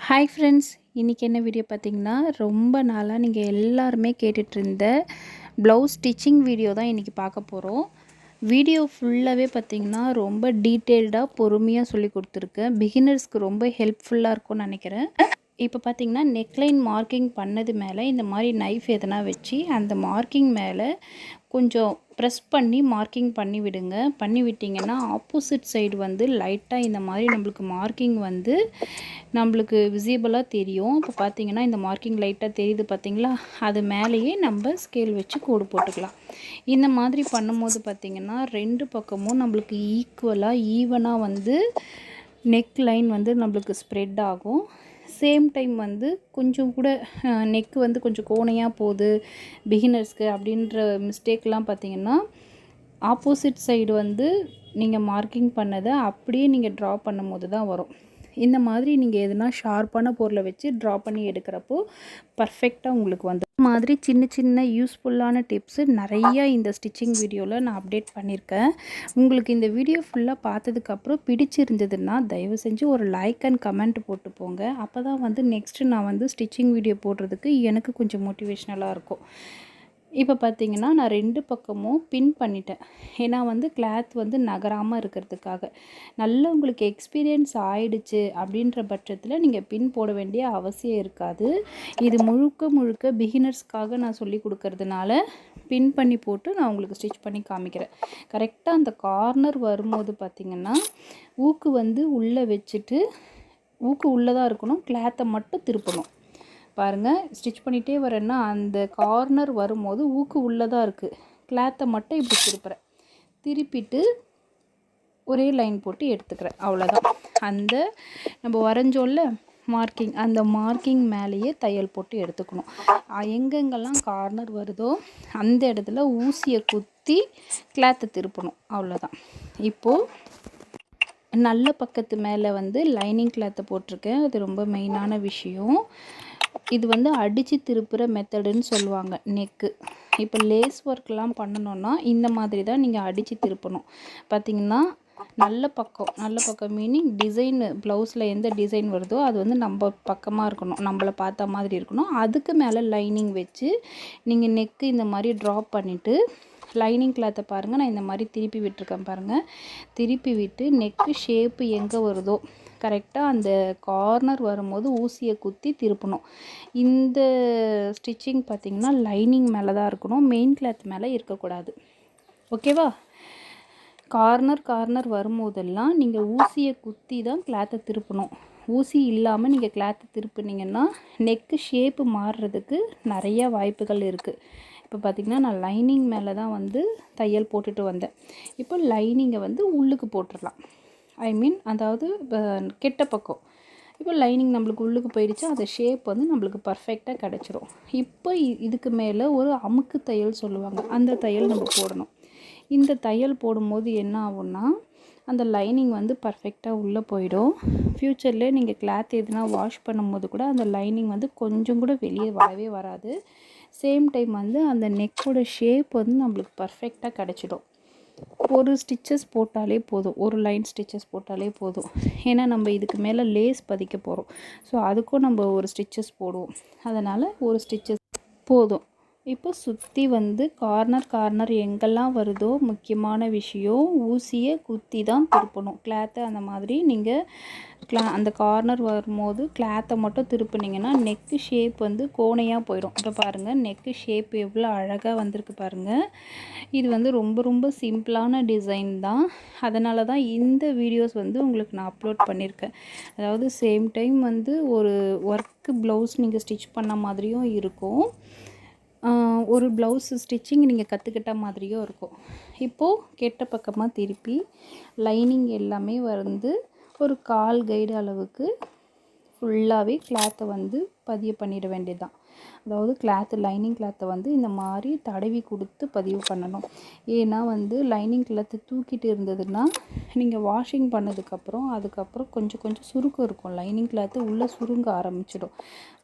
Hi friends, இன்றைக்கி என்ன video பார்த்திங்கன்னா, ரொம்ப நாளாக நீங்கள் எல்லாருமே கேட்டுட்ருந்த ப்ளவுஸ் ஸ்டிச்சிங் வீடியோ தான் இன்றைக்கி பார்க்க போகிறோம். வீடியோ ஃபுல்லாகவே பார்த்திங்கன்னா ரொம்ப டீட்டெயில்டாக பொறுமையாக சொல்லி கொடுத்துருக்கேன். பிகினர்ஸ்க்கு ரொம்ப ஹெல்ப்ஃபுல்லாக இருக்கும்னு நினைக்கிறேன். இப்போ பார்த்திங்கன்னா நெக்லைன் மார்க்கிங் பண்ணது மேலே இந்த மாதிரி நைஃப் எதனா வச்சு அந்த மார்க்கிங் மேலே கொஞ்சம் ப்ரெஸ் பண்ணி மார்க்கிங் பண்ணி விடுங்க. பண்ணி விட்டிங்கன்னா ஆப்போசிட் சைடு வந்து லைட்டாக இந்த மாதிரி நம்மளுக்கு மார்க்கிங் வந்து நம்மளுக்கு விசிபிளாக தெரியும். இப்போ பார்த்திங்கன்னா இந்த மார்க்கிங் லைட்டாக தெரியுது பார்த்திங்களா, அது மேலேயே நம்ம ஸ்கேல் வச்சு கோடு போட்டுக்கலாம். இந்த மாதிரி பண்ணும்போது பார்த்திங்கன்னா ரெண்டு பக்கமும் நம்மளுக்கு ஈக்குவலாக ஈவனாக வந்து நெக் லைன் வந்து நம்மளுக்கு ஸ்ப்ரெட் ஆகும். சேம் டைம் வந்து கொஞ்சம் கூட நெக்கு வந்து கொஞ்சம் கோணையாக போகுது பிகினர்ஸ்க்கு அப்படின்ற மிஸ்டேக்லாம் பார்த்திங்கன்னா ஆப்போசிட் சைடு வந்து நீங்கள் மார்க்கிங் பண்ணதை அப்படியே நீங்கள் ட்ரா பண்ணும்போது தான் வரும். இந்த மாதிரி நீங்கள் எதுனா ஷார்ப்பான பொருளை வச்சு ட்ரா பண்ணி எடுக்கிறப்போ பர்ஃபெக்டாக உங்களுக்கு வந்து மாதிரி சின்ன சின்ன யூஸ்ஃபுல்லான டிப்ஸு நிறையா இந்த ஸ்டிச்சிங் வீடியோவில் நான் அப்டேட் பண்ணியிருக்கேன். உங்களுக்கு இந்த வீடியோ ஃபுல்லாக பார்த்ததுக்கப்புறம் பிடிச்சிருந்ததுன்னா தயவு செஞ்சு ஒரு லைக் அண்ட் கமெண்ட் போட்டு போங்க. அப்போ தான் வந்து நெக்ஸ்ட்டு நான் வந்து ஸ்டிச்சிங் வீடியோ போடுறதுக்கு எனக்கு கொஞ்சம் மோட்டிவேஷ்னலாக இருக்கும். இப்போ பார்த்திங்கன்னா நான் ரெண்டு பக்கமும் பின் பண்ணிட்டேன். ஏன்னா வந்து கிளாத் வந்து நகராமல் இருக்கிறதுக்காக. நல்ல உங்களுக்கு எக்ஸ்பீரியன்ஸ் ஆயிடுச்சு அப்படின்ற பட்சத்தில் நீங்கள் பின் போட வேண்டிய அவசியம் இருக்காது. இது முழுக்க முழுக்க பிகினர்ஸ்க்காக நான் சொல்லி கொடுக்கறதுனால பின் பண்ணி போட்டு நான் உங்களுக்கு ஸ்டிச் பண்ணி காமிக்கிறேன். கரெக்டாக அந்த கார்னர் வரும்போது பார்த்திங்கன்னா ஊக்கு வந்து உள்ளே வச்சுட்டு ஊக்கு உள்ளே தான் இருக்கணும், கிளாத்தை மட்டும் திருப்பணும். பாருங்கள், ஸ்டிச் பண்ணிகிட்டே வரேன்னா அந்த கார்னர் வரும்போது ஊக்கு உள்ளதாக இருக்குது, கிளாத்தை மட்டும் இப்படி திருப்புறேன். திருப்பிட்டு ஒரே லைன் போட்டு எடுத்துக்கிறேன், அவ்வளோதான். அந்த நம்ம வரைஞ்சோல்ல மார்க்கிங், அந்த மார்க்கிங் மேலேயே தையல் போட்டு எடுத்துக்கணும். எங்கெங்கெல்லாம் கார்னர் வருதோ அந்த இடத்துல ஊசியை குத்தி கிளாத்தை திருப்பணும், அவ்வளோதான். இப்போது நல்ல பக்கத்து மேலே வந்து லைனிங் கிளாத்தை போட்டிருக்கேன். அது ரொம்ப மெயினான விஷயம். இது வந்து அடித்து திருப்புற மெத்தடுன்னு சொல்லுவாங்க நெக்கு. இப்போ லேஸ் ஒர்க்லாம் பண்ணணுன்னா இந்த மாதிரி தான் நீங்கள் அடித்து திருப்பணும். பார்த்திங்கன்னா நல்ல பக்கம் மீனிங் டிசைனு ப்ளவுஸில் எந்த டிசைன் வருதோ அது வந்து நம்ம பக்கமாக இருக்கணும், நம்மளை பார்த்த மாதிரி இருக்கணும். அதுக்கு மேலே லைனிங் வச்சு நீங்கள் நெக்கு இந்த மாதிரி ட்ராப் பண்ணிவிட்டு லைனிங் கிளாத்தை பாருங்கள், நான் இந்த மாதிரி திருப்பி விட்டுருக்கேன் பாருங்கள். திருப்பி விட்டு நெக்கு ஷேப்பு எங்கே வருதோ கரெக்டாக அந்த கார்னர் வரும்போது ஊசியை குத்தி திருப்பணும். இந்த ஸ்டிச்சிங் பார்த்திங்கன்னா லைனிங் மேலே தான் இருக்கணும், மெயின் கிளாத் மேலே இருக்கக்கூடாது. ஓகேவா? கார்னர் வரும்போதெல்லாம் நீங்கள் ஊசியை குத்தி தான் கிளாத்தை திருப்பணும். ஊசி இல்லாமல் நீங்கள் கிளாத்தை திருப்பினீங்கன்னா நெக்கு ஷேப்பு மாறுறதுக்கு நிறையா வாய்ப்புகள் இருக்குது. இப்போ பார்த்திங்கன்னா நான் லைனிங் மேலே தான் வந்து தையல் போட்டுட்டு வந்தேன். இப்போ லைனிங்கை வந்து உள்ளுக்கு போட்டுடலாம். அதாவது கெட்ட பக்கம். இப்போ லைனிங் நம்மளுக்கு உள்ளுக்கு போயிடுச்சு, அந்த ஷேப் வந்து நம்மளுக்கு பர்ஃபெக்டாக கிடச்சிரும். இப்போ இதுக்கு மேலே ஒரு அமுக்கு தையல் சொல்லுவாங்க, அந்த தையல் நம்ம போடணும். இந்த தையல் போடும்போது என்ன ஆகும்னா அந்த லைனிங் வந்து பர்ஃபெக்டாக உள்ளே போயிடும். ஃப்யூச்சரில் நீங்கள் கிளாத் எதுனா வாஷ் பண்ணும்போது கூட அந்த லைனிங் வந்து கொஞ்சம் கூட வெளியே வரவே வராது. சேம் டைம் வந்து அந்த நெக்கோட ஷேப் வந்து நம்மளுக்கு பர்ஃபெக்டாக கிடச்சிடும். ஒரு ஸ்டிச்சஸ் போட்டாலே போதும், ஒரு லைன் ஸ்டிச்சஸ் போட்டாலே போதும். ஏன்னா நம்ம இதுக்கு மேலே லேஸ் பதிக்க போகிறோம். ஸோ அதுக்கும் நம்ம ஒரு ஸ்டிச்சஸ் போடுவோம், அதனால் ஒரு ஸ்டிச்சஸ் போதும். இப்போ சுற்றி வந்து கார்னர் எங்கெல்லாம் வருதோ முக்கியமான விஷயம் ஊசியை குத்தி தான் திருப்பணும் கிளாத்தை. அந்த மாதிரி நீங்கள் அந்த கார்னர் வரும்போது கிளாத்தை மட்டும் திருப்பினீங்கன்னா நெக்கு ஷேப் வந்து கோணையாக போயிடும். இப்போ பாருங்கள் நெக்கு ஷேப் எவ்வளோ அழகாக வந்திருக்கு பாருங்கள். இது வந்து ரொம்ப சிம்பிளான டிசைன் தான், அதனால தான் இந்த வீடியோஸ் வந்து உங்களுக்கு நான் அப்லோட் பண்ணியிருக்கேன். அதாவது சேம் டைம் வந்து ஒரு ஒர்க்கு ப்ளவுஸ் நீங்கள் ஸ்டிச் பண்ண மாதிரியும் இருக்கும், ஒரு ப்ளவுஸ் ஸ்டிச்சிங் நீங்கள் கற்றுக்கிட்ட மாதிரியும் இருக்கும். இப்போது கெட்ட பக்கமாக திருப்பி லைனிங் எல்லாமே வந்து ஒரு 1/4 கைடு அளவுக்கு ஃபுல்லாகவே கிளாத்தை வந்து பதிவு பண்ணிட வேண்டியது தான். அதாவது லைனிங் கிளாத்தை வந்து இந்த மாதிரி தடவி கொடுத்து பதிவு பண்ணணும். ஏன்னா வந்து லைனிங் கிளாத்தை தூக்கிட்டு இருந்ததுன்னா நீங்கள் வாஷிங் பண்ணதுக்கப்புறம் அதுக்கப்புறம் கொஞ்சம் சுருக்கம் இருக்கும், லைனிங் கிளாத்து உள்ளே சுருங்க ஆரம்பிச்சிடும்.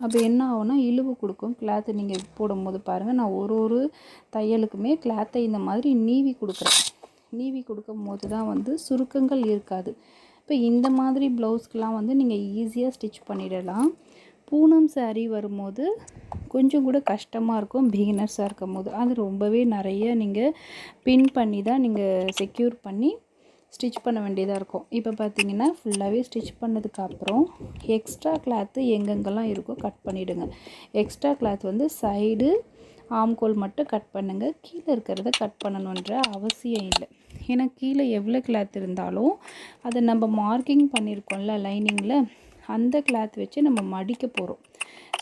அப்போ என்ன ஆகும்னா இழுவு கொடுக்கும் கிளாத்து. நீங்கள் போடும்போது பாருங்கள், நான் ஒரு தையலுக்குமே கிளாத்தை இந்த மாதிரி நீவி கொடுக்குறேன். நீவி கொடுக்கும் போது தான் வந்து சுருக்கங்கள் இருக்காது. இப்போ இந்த மாதிரி ப்ளவுஸ்க்கெலாம் வந்து நீங்கள் ஈஸியாக ஸ்டிச் பண்ணிடலாம். பூனம் சாரீ வரும்போது கொஞ்சம் கூட கஷ்டமாக இருக்கும் பிகினர்ஸாக இருக்கும் போது. அது ரொம்பவே நிறைய நீங்கள் பின் பண்ணி தான் நீங்கள் செக்யூர் பண்ணி ஸ்டிச் பண்ண வேண்டியதாக இருக்கும். இப்போ பார்த்தீங்கன்னா ஃபுல்லாகவே ஸ்டிச் பண்ணதுக்கப்புறம் எக்ஸ்ட்ரா கிளாத்து எங்கெங்கெல்லாம் இருக்கோ கட் பண்ணிவிடுங்க. எக்ஸ்ட்ரா கிளாத் வந்து சைடு ஆம்கோல் மட்டும் கட் பண்ணுங்கள். கீழே இருக்கிறத கட் பண்ணணுன்ற அவசியம் இல்லை. ஏன்னா கீழே எவ்வளோ கிளாத் இருந்தாலும் அதை நம்ம மார்க்கிங் பண்ணியிருக்கோம்ல லைனிங்கில், அந்த கிளாத் வச்சு நம்ம மடிக்க போகிறோம்.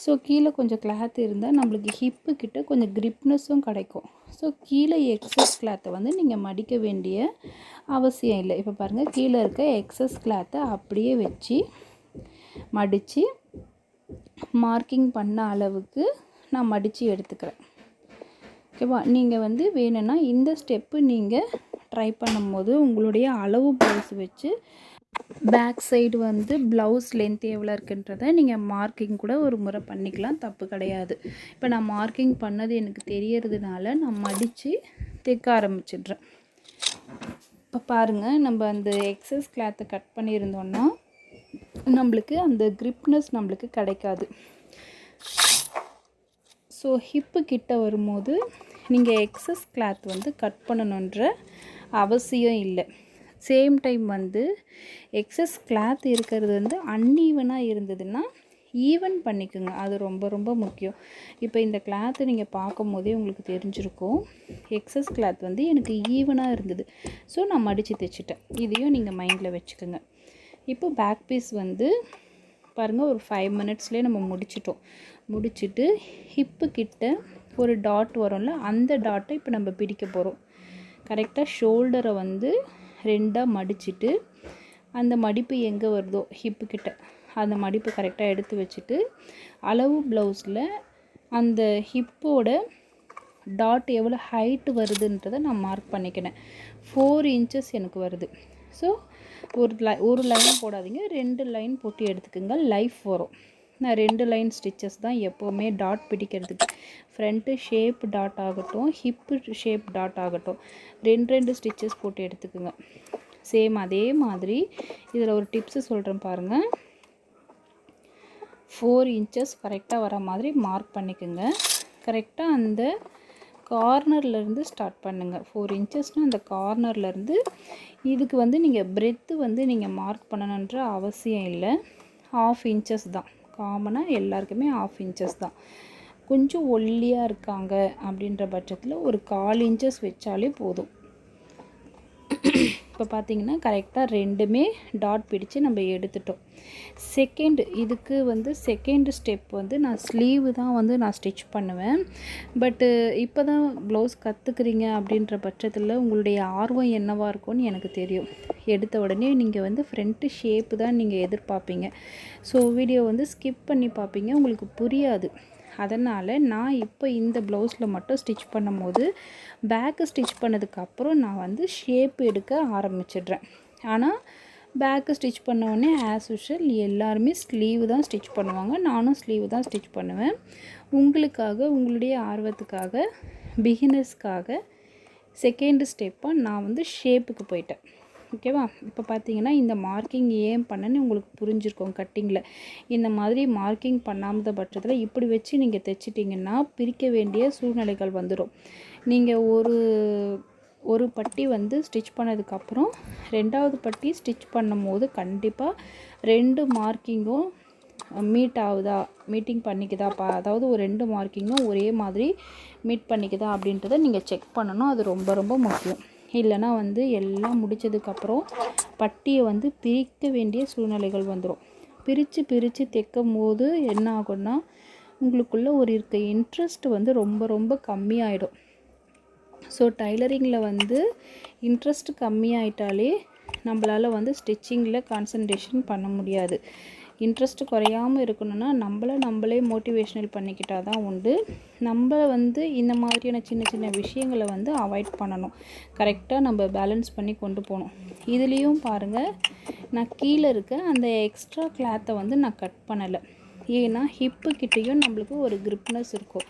ஸோ கீழே கொஞ்சம் கிளாத் இருந்தால் நம்மளுக்கு ஹிப்பு கிட்ட கொஞ்சம் கிரிப்னஸும் கிடைக்கும். ஸோ கீழே எக்ஸஸ் கிளாத்தை வந்து நீங்கள் மடிக்க வேண்டிய அவசியம் இல்லை. இப்போ பாருங்கள், கீழே இருக்க எக்ஸஸ் கிளாத்தை அப்படியே வச்சு மடித்து மார்க்கிங் பண்ண அளவுக்கு நான் மடித்து எடுத்துக்கிறேன். ஓகேவா? நீங்கள் வந்து வேணும்னா இந்த ஸ்டெப்பு நீங்கள் ட்ரை பண்ணும்போது உங்களுடைய அளவு ப்ளவுஸ் வச்சு பேக் சைடு வந்து ப்ளவுஸ் லென்த் எவ்வளோ இருக்குன்றதை நீங்கள் மார்க்கிங் கூட ஒரு முறை பண்ணிக்கலாம், தப்பு கிடையாது. இப்போ நான் மார்க்கிங் பண்ணது எனக்கு தெரியறதுனால நான் மடித்து தைக்க ஆரம்பிச்சிடுறேன். இப்போ பாருங்கள், நம்ம அந்த எக்ஸஸ் கிளாத்தை கட் பண்ணியிருந்தோன்னா நம்மளுக்கு அந்த கிரிப்னஸ் நம்மளுக்கு கிடைக்காது. ஸோ ஹிப்பு கிட்ட வரும்போது நீங்கள் எக்ஸஸ் கிளாத் வந்து கட் பண்ணணுன்ற அவசியம் இல்லை. சேம் டைம் வந்து எக்ஸஸ் கிளாத் இருக்கிறது வந்து அன்ஈவனாக இருந்ததுன்னா ஈவன் பண்ணிக்கோங்க. அது ரொம்ப ரொம்ப முக்கியம். இப்போ இந்த கிளாத்தை நீங்கள் பார்க்கும் போதே உங்களுக்கு தெரிஞ்சிருக்கும், எக்ஸஸ் கிளாத் வந்து எனக்கு ஈவனாக இருந்தது. ஸோ நான் மடித்து தைச்சிட்டேன். இதையும் நீங்கள் மைண்டில் வச்சுக்கோங்க. இப்போ பேக் பீஸ் வந்து பாருங்கள், ஒரு 5 மினிட்ஸ்லேயே நம்ம முடிச்சிட்டோம். முடிச்சுட்டு ஹிப்பு கிட்ட ஒரு டாட் வரும்ல, அந்த டாட்டை இப்போ நம்ம பிடிக்க போகிறோம். கரெக்டாக ஷோல்டரை வந்து 2ஆக மடிச்சுட்டு அந்த மடிப்பு எங்கே வருதோ ஹிப்பு கிட்ட அந்த மடிப்பு கரெக்டாக எடுத்து வச்சுட்டு அளவு ப்ளவுஸில் அந்த ஹிப்போட டாட் எவ்வளோ ஹைட்டு வருதுன்றதை நான் மார்க் பண்ணிக்கினேன். 4 இன்ச்சஸ் எனக்கு வருது. ஸோ ஒரு லைன் போடாதீங்க, 2 லைன் போட்டு எடுத்துக்கோங்க. லைஃப் வரும். நான் 2 லைன் ஸ்டிச்சஸ் தான் எப்போவுமே டாட் பிடிக்கிறதுக்கு. ஃப்ரண்ட்டு ஷேப் டாட் ஆகட்டும், ஹிப்பு ஷேப் டாட் ஆகட்டும், 2 ஸ்டிச்சஸ் போட்டு எடுத்துக்கோங்க. சேம் அதே மாதிரி இதில் ஒரு டிப்ஸு சொல்கிறேன் பாருங்கள். 4 இன்ச்சஸ் கரெக்டாக வர மாதிரி மார்க் பண்ணிக்கோங்க. கரெக்டாக அந்த கார்னர்லேருந்து ஸ்டார்ட் பண்ணுங்கள். 4 இன்ச்சஸ்னால் அந்த கார்னர்லேருந்து இதுக்கு வந்து நீங்கள் பிரெத்து வந்து நீங்கள் மார்க் பண்ணணுன்ற அவசியம் இல்லை. 1/2 இன்ச்சஸ் தான். காமனாக எல்லாருக்குமே 1/2 இன்ச்சஸ் தான். கொஞ்சம் ஒல்லியாக இருக்காங்க அப்படின்ற பட்சத்தில் ஒரு 1/4 இன்ச்சஸ் வச்சாலே போதும். இப்போ பார்த்தீங்கன்னா கரெக்டாக 2மே டாட் பிடிச்சு நம்ம எடுத்துட்டோம். இதுக்கு வந்து செகண்ட் ஸ்டெப் வந்து நான் ஸ்லீவு தான் வந்து நான் ஸ்டிச் பண்ணுவேன். பட்டு இப்போ தான் ப்ளவுஸ் கற்றுக்குறீங்க அப்படின்ற பட்சத்தில் உங்களுடைய ஆர்வம் என்னவாக இருக்கும்னு எனக்கு தெரியும். எடுத்த உடனே நீங்கள் வந்து ஃப்ரண்ட்டு ஷேப்பு தான் நீங்கள் எதிர்பார்ப்பீங்க. ஸோ வீடியோ வந்து ஸ்கிப் பண்ணி பார்ப்பீங்க, உங்களுக்கு புரியாது. அதனால் நான் இப்போ இந்த ப்ளவுஸில் மட்டும் ஸ்டிச் பண்ணும்போது பேக்கு ஸ்டிச் பண்ணதுக்கப்புறம் நான் வந்து ஷேப் எடுக்க ஆரம்பிச்சிடுறேன். ஆனால் பேக்கு ஸ்டிச் பண்ணோடனே ஆஸ் யூஷுவல் எல்லாருமே ஸ்லீவ் தான் ஸ்டிச் பண்ணுவாங்க. நானும் ஸ்லீவ் தான் ஸ்டிச் பண்ணுவேன். உங்களுக்காக, உங்களுடைய ஆர்வத்துக்காக, பிகினர்ஸ்க்காக செகண்ட் ஸ்டெப்பாக நான் வந்து ஷேப்புக்கு போயிட்டேன். ஓகேவா? இப்போ பார்த்தீங்கன்னா இந்த மார்க்கிங் ஏன் பண்ணேன்னு உங்களுக்கு புரிஞ்சிருக்கும். கட்டிங்கில் இந்த மாதிரி மார்க்கிங் பண்ணாத பட்சத்தில் இப்படி வச்சு நீங்கள் தைச்சிட்டிங்கன்னா பிரிக்க வேண்டிய சூழ்நிலைகள் வந்துடும். நீங்கள் ஒரு பட்டி வந்து ஸ்டிச் பண்ணதுக்கப்புறம் 2வது பட்டி ஸ்டிச் பண்ணும்போது கண்டிப்பாக 2 மார்க்கிங்கும் மீட்டிங் பண்ணிக்குதாப்பா, அதாவது ஒரு 2 மார்க்கிங்கும் ஒரே மாதிரி மீட் பண்ணிக்குதா அப்படின்றத நீங்கள் செக் பண்ணணும். அது ரொம்ப ரொம்ப முக்கியம். இல்லைனா வந்து எல்லாம் முடித்ததுக்கப்புறம் பட்டியை வந்து பிரிக்க வேண்டிய சூழ்நிலைகள் வந்துடும். பிரித்து தைக்கும் போது என்ன ஆகும்னா உங்களுக்குள்ளே இருக்க இன்ட்ரெஸ்ட் வந்து ரொம்ப ரொம்ப கம்மியாயிடும். ஸோ டைலரிங்கில் வந்து இன்ட்ரெஸ்ட் கம்மியாயிட்டாலே நம்மளால் வந்து ஸ்டிச்சிங்கில் கான்சன்ட்ரேஷன் பண்ண முடியாது. இன்ட்ரெஸ்ட் குறையாமல் இருக்கணும்னா நம்மளே மோட்டிவேஷ்னல் பண்ணிக்கிட்டால் தான் உண்டு. நம்ம வந்து இந்த மாதிரியான சின்ன சின்ன விஷயங்களை வந்து அவாய்ட் பண்ணணும். கரெக்டாக நம்ம பேலன்ஸ் பண்ணி கொண்டு போகணும். இதுலேயும் பாருங்கள், நான் கீழே இருக்க அந்த எக்ஸ்ட்ரா கிளாத்தை வந்து நான் கட் பண்ணலை. ஏன்னா ஹிப்பு கிட்டேயும் நம்மளுக்கு ஒரு கிரிப்னஸ் இருக்கும்.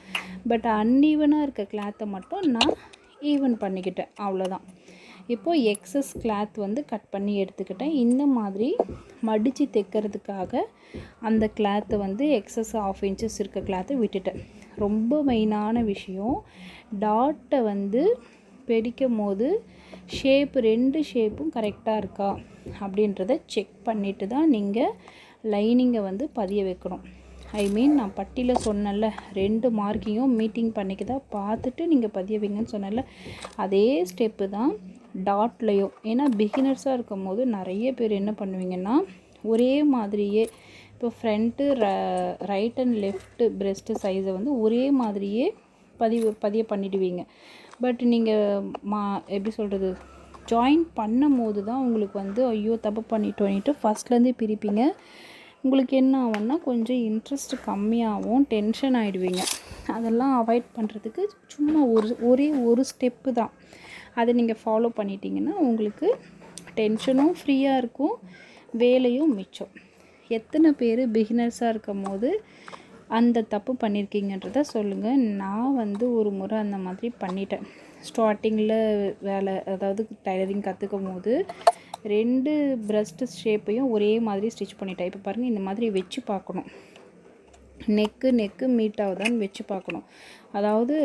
பட் அன்ஈவனாக இருக்க கிளாத்தை மட்டும் நான் ஈவன் பண்ணிக்கிட்டேன், அவ்வளோதான். இப்போது எக்ஸஸ் கிளாத் வந்து கட் பண்ணி எடுத்துக்கிட்டேன். இந்த மாதிரி மடித்து தைக்கிறதுக்காக அந்த கிளாத்தை வந்து எக்ஸஸ் 1/2 இன்ச்சஸ் இருக்க கிளாத்தை விட்டுட்டேன். ரொம்ப மெயினான விஷயம், டாட்டை வந்து பிடிக்கும் போது ஷேப்பு 2 ஷேப்பும் கரெக்டாக இருக்கா அப்படின்றத செக் பண்ணிவிட்டு தான் நீங்கள் லைனிங்கை வந்து பதிய வைக்கணும். நான் பட்டியில் சொன்னேன்ல, 2 மார்க்கையும் மீட்டிங் பண்ணிக்க தான் பார்த்துட்டு நீங்கள் பதிய வைங்கன்னு சொன்னேன்ல, அதே ஸ்டெப்பு தான் டாட்லேயும். ஏன்னா பிகினர்ஸாக இருக்கும் போது நிறைய பேர் என்ன பண்ணுவீங்கன்னா, ஒரே மாதிரியே இப்போ front right and left breast சைஸை வந்து ஒரே மாதிரியே பதிய பண்ணிடுவீங்க. பட் நீங்கள் எப்படி சொல்கிறது, ஜாயின் பண்ணும் போது தான் உங்களுக்கு வந்து ஐயோ தப்பு பண்ணிட்டோன்ட்டு ஃபஸ்ட்லேருந்தே பிரிப்பீங்க. உங்களுக்கு என்ன ஆகும்னா கொஞ்சம் இன்ட்ரெஸ்ட் கம்மியாகவும் டென்ஷன் ஆகிடுவீங்க. அதெல்லாம் அவாய்ட் பண்ணுறதுக்கு சும்மா ஒரே ஒரு ஸ்டெப்பு தான், அதை நீங்கள் ஃபாலோ பண்ணிட்டீங்கன்னா உங்களுக்கு டென்ஷனும் ஃப்ரீயாக இருக்கும், வேலையும் மிச்சம். எத்தனை பேர் பிகினர்ஸாக இருக்கும் போது அந்த தப்பு பண்ணியிருக்கீங்கன்றத சொல்லுங்கள். நான் வந்து ஒரு முறை அந்த மாதிரி பண்ணிட்டேன். ஸ்டார்டிங்கில் வேலை, அதாவது டைலரிங் கற்றுக்கும் போது 2 பிரஸ்ட் ஷேப்பையும் ஒரே மாதிரி ஸ்டிச் பண்ணிட்டேன். இப்போ பாருங்கள், இந்த மாதிரி வச்சு பார்க்கணும், நெக்கு மீட் ஆகுதான்னு வச்சு பார்க்கணும். அதாவது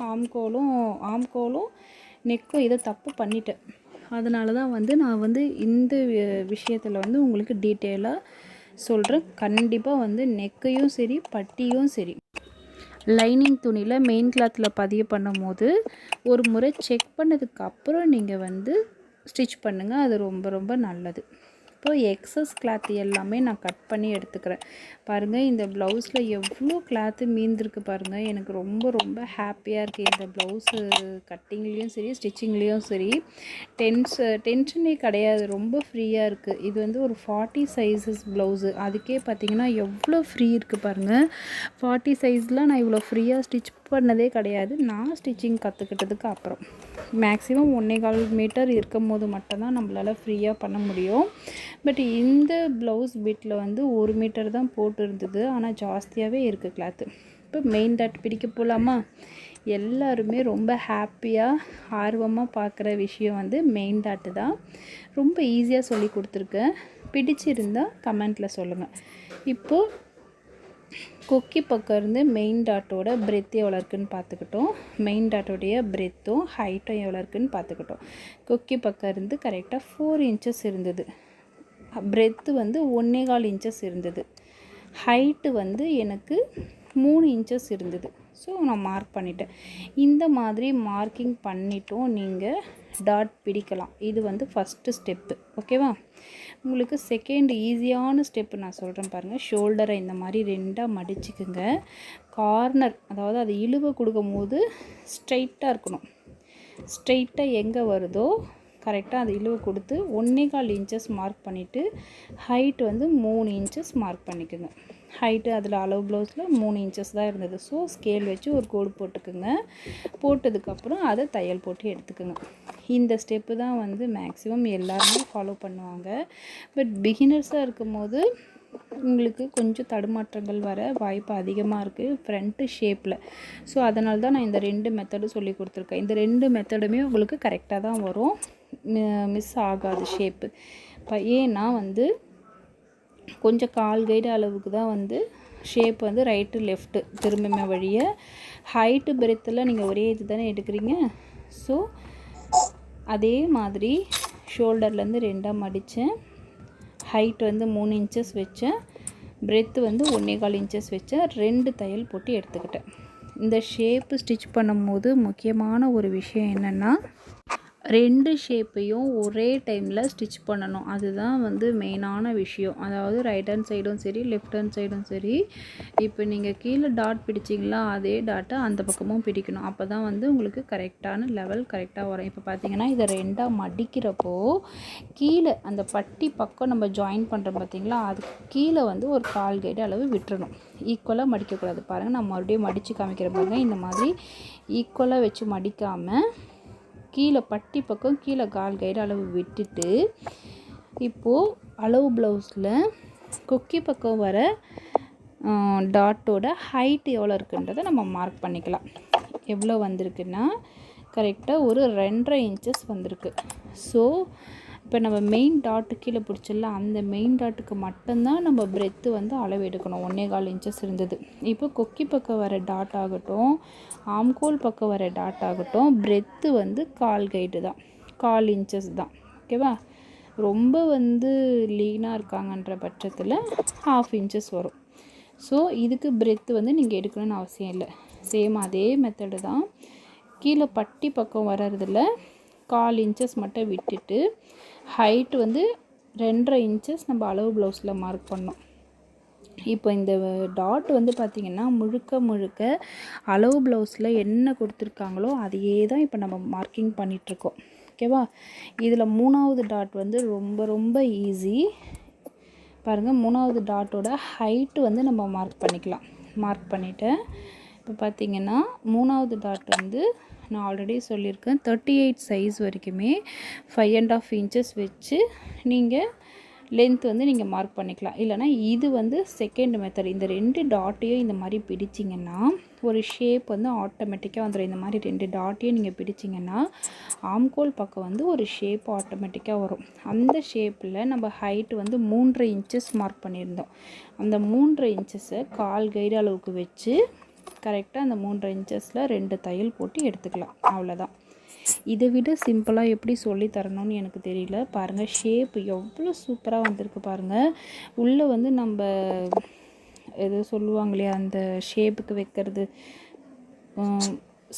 ஆம்கோலும் நெக்கும் இதை தப்பு பண்ணிட்டேன். அதனால தான் வந்து நான் வந்து இந்த விஷயத்தில் வந்து உங்களுக்கு டீட்டெயிலாக சொல்கிறேன். கண்டிப்பாக வந்து நெக்கையும் சரி பட்டியும் சரி லைனிங் துணியில் மெயின் கிளாத்தில் பதிய பண்ணும் போது ஒரு முறை செக் பண்ணதுக்கப்புறம் நீங்கள் வந்து ஸ்டிச் பண்ணுங்கள். அது ரொம்ப ரொம்ப நல்லது. இப்போது எக்ஸஸ் கிளாத் எல்லாமே நான் கட் பண்ணி எடுத்துக்கிறேன். பாருங்கள், இந்த ப்ளவுஸில் எவ்வளோ கிளாத்து மீந்திருக்கு பாருங்கள். எனக்கு ரொம்ப ரொம்ப ஹாப்பியாக இருக்குது. இந்த ப்ளவுஸு கட்டிங்லேயும் சரி ஸ்டிச்சிங்லேயும் சரி டென்ஷனே கிடையாது, ரொம்ப ஃப்ரீயாக இருக்குது. இது வந்து ஒரு 40 சைஸஸ் ப்ளவுஸு, அதுக்கே பார்த்திங்கன்னா எவ்வளோ ஃப்ரீ இருக்குது பாருங்கள். 40 சைஸில் நான் இவ்வளோ ஃப்ரீயாக ஸ்டிச் பண்ணதே கிடையாது. நான் ஸ்டிச்சிங் கற்றுக்கிட்டதுக்கு அப்புறம் மேக்ஸிமம் 1.25 மீட்டர் இருக்கும் போது மட்டும்தான் நம்மளால் ஃப்ரீயாக பண்ண முடியும். பட் இந்த ப்ளவுஸ் பிட்டில் வந்து 1 மீட்டர் தான் போட்டு இருந்தது, ஆனால் ஜாஸ்தியாகவே இருக்குது கிளாத்து. இப்போ மெயின் டாட் பிடிக்க போகலாமா? எல்லாருமே ரொம்ப ஹாப்பியாக ஆர்வமாக பார்க்குற விஷயம் வந்து மெயின் டாட்டு தான். ரொம்ப ஈஸியாக சொல்லி கொடுத்துருக்கேன். பிடிச்சிருந்தால் கமெண்ட்டில் சொல்லுங்கள். இப்போது கொக்கி பக்கம் இருந்து மெயின் டாட்டோட பிரெத் எவ்வளோ இருக்குன்னு பார்த்துக்கிட்டோம். மெயின் டாட்டோடைய பிரெத்தும் ஹைட்டும் எவ்வளோ இருக்குன்னு பார்த்துக்கிட்டோம். கொக்கி பக்கம் இருந்து கரெக்டாக 4 இன்ச்சஸ் இருந்தது. பிரெத்து வந்து 1.25 இன்ச்சஸ் இருந்தது. ஹைட்டு வந்து எனக்கு 3 இன்ச்சஸ் இருந்தது. ஸோ நான் மார்க் பண்ணிட்டேன். இந்த மாதிரி மார்க்கிங் பண்ணிட்டோம் நீங்கள் டாட் பிடிக்கலாம். இது வந்து ஃபஸ்ட்டு ஸ்டெப்பு, ஓகேவா? உங்களுக்கு செகண்ட் ஈஸியான ஸ்டெப்பு நான் சொல்கிறேன் பாருங்கள். ஷோல்டரை இந்த மாதிரி 2ஆக மடிச்சுக்குங்க. கார்னர், அதாவது அது இழுவை கொடுக்கும் போது ஸ்ட்ரைட்டாக இருக்கணும். ஸ்ட்ரைட்டாக எங்கே வருதோ கரெக்டாக அது இழுவை கொடுத்து 1.25 இன்ச்சஸ் மார்க் பண்ணிவிட்டு ஹைட் வந்து 3 இன்ச்சஸ் மார்க் பண்ணிக்கோங்க. ஹைட்டு அதில் அளவு ப்ளவுஸில் 3 இன்ச்சஸ் தான் இருந்தது. ஸோ ஸ்கேல் வச்சு ஒரு கோடு போட்டுக்குங்க. போட்டதுக்கப்புறம் அதை தையல் போட்டு எடுத்துக்கோங்க. இந்த ஸ்டெப்பு தான் வந்து மேக்ஸிமம் எல்லாருமே ஃபாலோ பண்ணுவாங்க. பட் பிகினர்ஸாக இருக்கும் போது உங்களுக்கு கொஞ்சம் தடுமாற்றங்கள் வர வாய்ப்பு அதிகமாக இருக்குது ஃப்ரண்ட்டு ஷேப்பில். ஸோ அதனால தான் நான் இந்த 2 மெத்தடும் சொல்லி கொடுத்துருக்கேன். இந்த 2 மெத்தடுமே உங்களுக்கு கரெக்டாக தான் வரும், மிஸ் ஆகாது ஷேப்பு. ஏன்னா வந்து கொஞ்சம் கால் கைடு அளவுக்கு தான் வந்து ஷேப் வந்து ரைட்டு லெஃப்ட்டு திரும்பின வழியை. ஹைட்டு பிரெத்தில் நீங்கள் ஒரே இது தானே எடுக்கிறீங்க. ஸோ அதே மாதிரி ஷோல்டர்லேருந்து 2ஆக மடித்தேன். ஹைட் வந்து 3 இன்ச்சஸ் வச்சேன். பிரெத்து வந்து 1.25 இன்ச்சஸ் வச்சேன். 2 தையல் போட்டு எடுத்துக்கிட்டேன். இந்த ஷேப்பு ஸ்டிச் பண்ணும்போது முக்கியமான ஒரு விஷயம் என்னென்னா, 2 ஷேப்பையும் ஒரே டைமில் ஸ்டிச் பண்ணணும். அதுதான் வந்து மெயினான விஷயம். அதாவது ரைட் ஹேண்ட் சைடும் சரி லெஃப்ட் ஹேண்ட் சைடும் சரி, இப்போ நீங்கள் கீழே டாட் பிடிச்சிங்களா அதே டாட்டை அந்த பக்கமும் பிடிக்கணும். அப்போ தான் வந்து உங்களுக்கு கரெக்டான லெவல் கரெக்டாக வரும். இப்போ பார்த்தீங்கன்னா இதை 2ஆக மடிக்கிறப்போ கீழே அந்த பட்டி பக்கம் நம்ம ஜாயின் பண்ணுறோம் பார்த்தீங்களா, அதுக்கு கீழே வந்து ஒரு 1/4 கைடு அளவு விட்டுறணும். ஈக்குவலாக மடிக்கக்கூடாது. பாருங்கள், நான் மறுபடியும் மடித்து காமிக்கிற பாருங்கள். இந்த மாதிரி ஈக்குவலாக வச்சு மடிக்காமல் கீழே பட்டி பக்கம் கீழே 1/4 கைடு அளவு விட்டுட்டு, இப்போது அளவு ப்ளவுஸில் கொக்கி பக்கம் வர டாட்டோட ஹைட்டு எவ்வளோ இருக்குன்றதை நம்ம மார்க் பண்ணிக்கலாம். எவ்வளோ வந்திருக்குன்னா கரெக்டாக ஒரு 2.5 இன்ச்சஸ் வந்திருக்கு. ஸோ இப்போ நம்ம மெயின் டாட்டு கீழே பிடிச்சிடல, அந்த மெயின் டாட்டுக்கு மட்டும்தான் நம்ம பிரெத்து வந்து அளவு எடுக்கணும். 1.25 இன்ச்சஸ் இருந்தது. இப்போ கொக்கி பக்கம் வர டாட் ஆகட்டும், ஆம்கோல் பக்கம் வர டாட் ஆகட்டும், பிரெத்து வந்து 1/4 கைடு தான், 1/4 இன்ச்சஸ் தான். ஓகேவா? ரொம்ப வந்து லீனாக இருக்காங்கன்ற பட்சத்தில் 1/2 இன்ச்சஸ் வரும். ஸோ இதுக்கு பிரெத்து வந்து நீங்கள் எடுக்கணும்னு அவசியம் இல்லை. சேம் அதே மெத்தடு தான். கீழே பட்டி பக்கம் வர்றதில் 1/4 இன்ச்சஸ் மட்டும் விட்டுட்டு ஹைட்டு வந்து 2.5 இன்ச்சஸ் நம்ம அளவு ப்ளவுஸில் மார்க் பண்ணோம். இப்போ இந்த டாட் வந்து பார்த்திங்கன்னா முழுக்க அளவு ப்ளவுஸில் என்ன கொடுத்துருக்காங்களோ அதையே தான் இப்போ நம்ம மார்க்கிங் பண்ணிகிட்ருக்கோம். ஓகேவா? இதில் 3வது டாட் வந்து ரொம்ப ஈஸி. பாருங்கள், 3வது டாட்டோட ஹைட்டு வந்து நம்ம மார்க் பண்ணிக்கலாம். மார்க் பண்ணிவிட்டேன். இப்போ பார்த்திங்கன்னா 3வது டாட் வந்து நான் ஆல்ரெடி சொல்லியிருக்கேன், 38 சைஸ் வரைக்குமே 5.5 இன்ச்சஸ் வச்சு நீங்கள் லென்த் வந்து நீங்கள் மார்க் பண்ணிக்கலாம். இல்லைனா இது வந்து செகண்ட் மெத்தட். இந்த 2 டாட்டையும் இந்த மாதிரி பிடிச்சிங்கன்னா ஒரு ஷேப் வந்து ஆட்டோமேட்டிக்காக வந்துடும். இந்த மாதிரி 2 டாட்டையும் நீங்கள் பிடிச்சிங்கன்னா ஆம்கோல் பக்கம் வந்து ஒரு ஷேப் ஆட்டோமேட்டிக்காக வரும். அந்த ஷேப்பில் நம்ம ஹைட்டு வந்து 3.5 இன்ச்சஸ் மார்க் பண்ணியிருந்தோம். அந்த 3.5 இன்ச்சஸை 1/4 கைடு அளவுக்கு வச்சு கரெக்டாக அந்த 3.5 இன்ச்சஸில் 2 தையல் போட்டு எடுத்துக்கலாம். அவ்வளோதான். இதை விட சிம்பிளாக எப்படி சொல்லி தரணும்னு எனக்கு தெரியல. பாருங்கள், ஷேப் எவ்வளோ சூப்பராக வந்திருக்கு பாருங்கள். உள்ளே வந்து நம்ம எது சொல்லுவாங்க இல்லையா, அந்த ஷேப்புக்கு வைக்கிறது